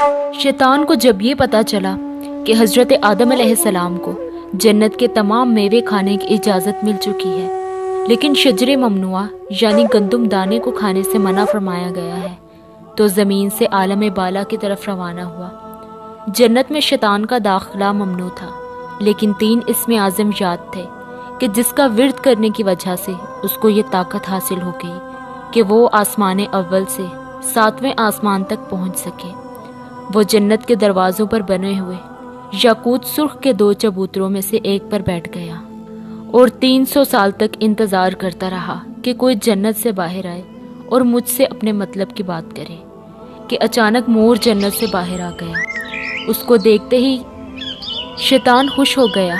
शैतान को जब ये पता चला कि हजरत आदम अलैहिस्सलाम को जन्नत के तमाम मेवे खाने की इजाज़त मिल चुकी है, लेकिन शजरे ममनुआ यानी गंदुम दाने को खाने से मना फरमाया गया है, तो ज़मीन से आलम बाला की तरफ रवाना हुआ। जन्नत में शैतान का दाखिला ममनू था, लेकिन 3 इस्म आज़म याद थे कि जिसका विर्द करने की वजह से उसको ये ताकत हासिल हो गई कि वो आसमान अव्वल से 7वें आसमान तक पहुंच सके। वो जन्नत के दरवाज़ों पर बने हुए याकूत सुर्ख के 2 चबूतरों में से एक पर बैठ गया और 300 साल तक इंतज़ार करता रहा कि कोई जन्नत से बाहर आए और मुझसे अपने मतलब की बात करे कि अचानक मोर जन्नत से बाहर आ गया। उसको देखते ही शैतान खुश हो गया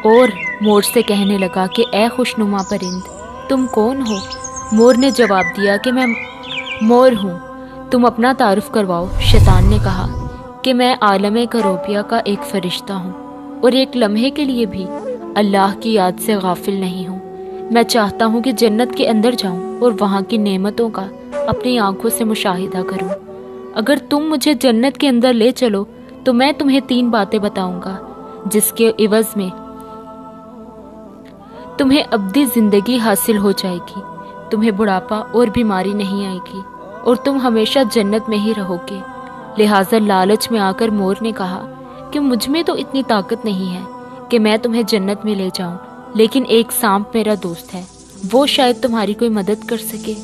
और मोर से कहने लगा कि ए खुशनुमा परिंद, तुम कौन हो? मोर ने जवाब दिया कि मैं मोर हूँ, तुम अपना तारुफ करवाओ। शैतान ने कहा कि मैं आलम करोबिया का एक फरिश्ता हूँ और एक लम्हे के लिए भी अल्लाह की याद से गाफिल नहीं हूँ। मैं चाहता हूँ कि जन्नत के अंदर जाऊँ और वहाँ की नेमतों का अपनी आंखों से मुशाहिदा करूँ। अगर तुम मुझे जन्नत के अंदर ले चलो तो मैं तुम्हें 3 बातें बताऊँगा जिसके इवज़ में तुम्हें अब्दी ज़िंदगी हासिल हो जाएगी, तुम्हें बुढ़ापा और बीमारी नहीं आएगी और तुम हमेशा जन्नत में ही रहोगे। लिहाजा लालच में आकर मोर ने कहा कि मुझ में तो इतनी ताकत नहीं है कि मैं तुम्हें जन्नत में ले जाऊं, लेकिन एक सांप मेरा दोस्त है, वो शायद तुम्हारी कोई मदद कर सके।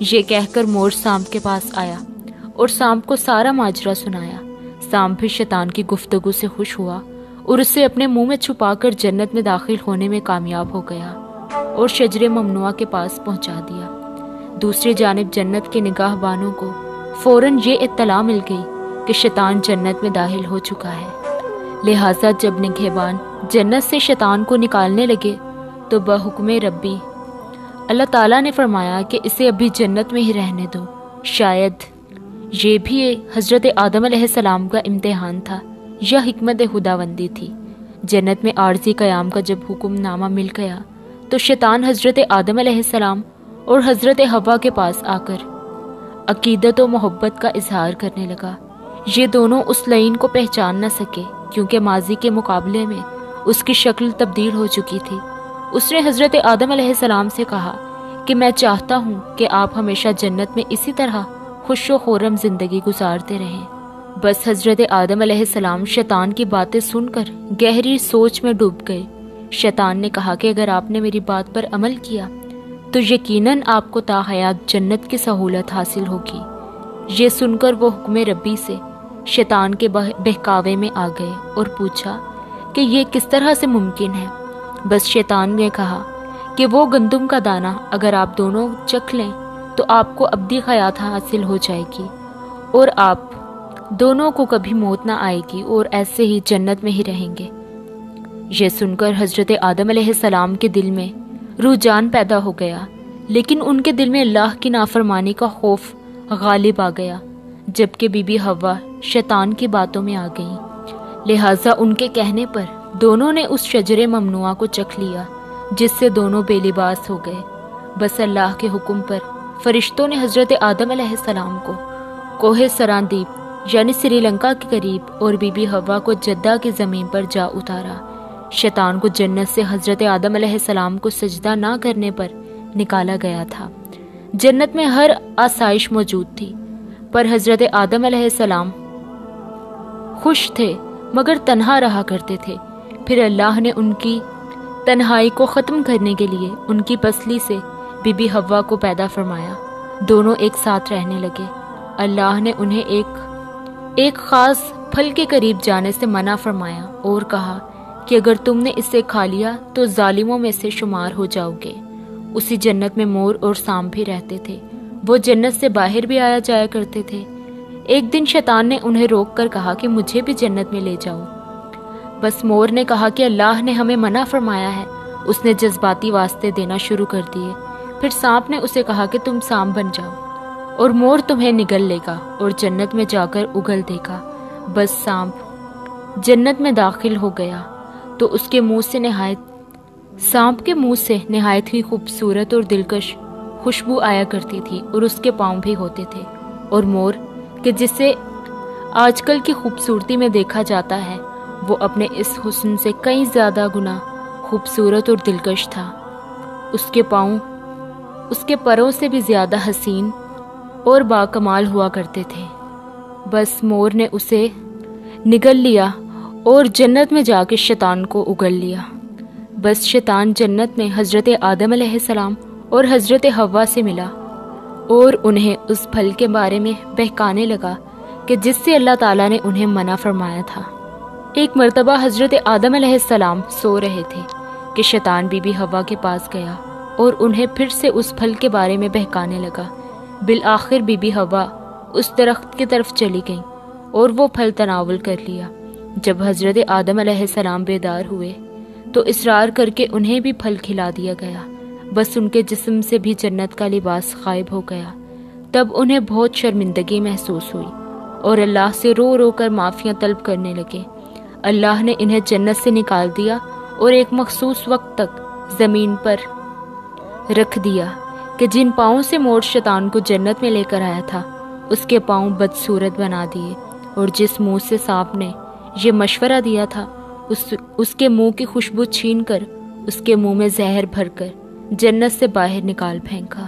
ये कहकर मोर सांप के पास आया और सांप को सारा माजरा सुनाया। सांप भी शैतान की गुफ्तगू से खुश हुआ और उसे अपने मुंह में छुपाकर जन्नत में दाखिल होने में कामयाब हो गया और शजरे ममनुआ के पास पहुंचा दिया। दूसरी जानिब जन्नत के निगाहबानों को फौरन ये इत्तला मिल गई कि शैतान जन्नत में दाखिल हो चुका है। लिहाजा जब निगहबान जन्नत से शैतान को निकालने लगे तो बहुक्म रब्बी अल्लाह ताला ने फरमाया कि इसे अभी जन्नत में ही रहने दो। शायद ये भी हजरत आदम अलैहिस्सलाम का इम्तिहान था या हिकमत खुदावंदी थी। जन्नत में आर्जी क़याम का जब हुक्मनामा मिल गया तो शैतान हजरत आदम अलैहिस्सलाम और हजरत हवा के पास आकर अकीदत और मोहब्बत का इजहार करने लगा। ये दोनों उस लईन को पहचान न सके क्योंकि माजी के मुकाबले में उसकी शक्ल तब्दील हो चुकी थी। उसने हजरत आदम अलैहिस्सलाम से कहा कि मैं चाहता हूँ कि आप हमेशा जन्नत में इसी तरह खुश व खुर्रम ज़िंदगी गुजारते रहें। बस हजरत आदम अलैहिस्सलाम शैतान की बातें सुनकर गहरी सोच में डूब गए। शैतान ने कहा कि अगर आपने मेरी बात पर अमल किया तो यकीनन आपको ताहयात जन्नत की सहूलत हासिल होगी। ये सुनकर वो हुक्म रब्बी से शैतान के बहकावे में आ गए और पूछा कि ये किस तरह से मुमकिन है। बस शैतान ने कहा कि वो गंदुम का दाना अगर आप दोनों चख लें तो आपको अब्दी हयात हासिल हो जाएगी और आप दोनों को कभी मौत ना आएगी और ऐसे ही जन्नत में ही रहेंगे। ये सुनकर हजरत आदम अलैहिस्सलाम के दिल में रुझान पैदा हो गया, लेकिन उनके दिल में अल्लाह की नाफरमानी का खौफ गालिब आ गया, जबकि बीबी हवा शैतान की बातों में आ गई। लिहाजा उनके कहने पर दोनों ने उस शजरे ममनुआ को चख लिया, जिससे दोनों बेलिबास हो गए। बस अल्लाह के हुक्म पर फरिश्तों ने हजरत आदम अलैहिस्सलाम को कोहे सरांदीप यानी श्रीलंका के करीब और बीबी हवा को जद्दा की ज़मीन पर जा उतारा। शैतान को जन्नत से हजरत आदम अलैहिस्सलाम को सजदा ना करने पर निकाला गया था। जन्नत में हर आसाइश मौजूद थी, पर हजरत आदम अलैहिस्सलाम खुश थे मगर तन्हा रहा करते थे। फिर अल्लाह ने उनकी तन्हाई को ख़त्म करने के लिए उनकी पसली से बीबी हवा को पैदा फरमाया। दोनों एक साथ रहने लगे। अल्लाह ने उन्हें एक ख़ास फल के करीब जाने से मना फरमाया और कहा कि अगर तुमने इसे खा लिया तो जालिमों में से शुमार हो जाओगे। उसी जन्नत में मोर और सांप भी रहते थे। वो जन्नत से बाहर भी आया जाया करते थे। एक दिन शैतान ने उन्हें रोक कर कहा कि मुझे भी जन्नत में ले जाओ। बस मोर ने कहा कि अल्लाह ने हमें मना फरमाया है। उसने जज्बाती वास्ते देना शुरू कर दिए। फिर सांप ने उसे कहा कि तुम सांप बन जाओ और मोर तुम्हें निगल लेगा और जन्नत में जाकर उगल देगा। बस सांप जन्नत में दाखिल हो गया तो उसके मुंह से सांप के मुंह से नहायत ही खूबसूरत और दिलकश खुशबू आया करती थी और उसके पाँव भी होते थे। और मोर कि जिसे آج کل کی خوبصورتی میں دیکھا جاتا ہے، وہ اپنے اس حسن سے کئی زیادہ گنا خوبصورت اور دلکش تھا۔ اس کے پاؤں اس کے پروں سے بھی زیادہ حسین اور باکمال ہوا کرتے تھے۔ بس مور نے اسے نگل لیا اور جنت میں جا کے شیطان کو اگل لیا۔ بس شیطان جنت میں حضرت آدم علیہ السلام اور حضرت حوا سے ملا اور انہیں اس پھل کے بارے میں بہکانے لگا کہ جس سے اللہ تعالیٰ نے انہیں منع فرمایا تھا۔ ایک مرتبہ حضرت آدم علیہ السلام سو رہے تھے کہ شیطان بی بی حوا کے پاس گیا اور انہیں پھر سے اس پھل کے بارے میں بہکانے لگا۔ بالآخر بی بی حوا اس درخت کی طرف چلی گئیں اور وہ پھل تناول کر لیا۔ جب حضرت آدم علیہ السلام بیدار ہوئے تو اصرار کر کے انہیں بھی پھل کھلا دیا گیا، بس ان کے جسم سے بھی جنت کا لباس غائب ہو گیا۔ تب انہیں بہت شرمندگی محسوس ہوئی اور اللہ سے رو رو کر معافیاں طلب کرنے لگے۔ اللہ نے انہیں جنت سے نکال دیا اور ایک مخصوص وقت تک زمین پر رکھ دیا کہ جن پاؤں سے مور شیطان کو جنت میں لے کر آیا تھا اس کے پاؤں بدصورت بنا دیے، اور جس منہ سے سانپ نے یہ مشورہ دیا تھا اس کے منہ کی خوشبو چھین کر اس کے منہ میں زہر بھر کر جنت سے باہر نکال پھینکا۔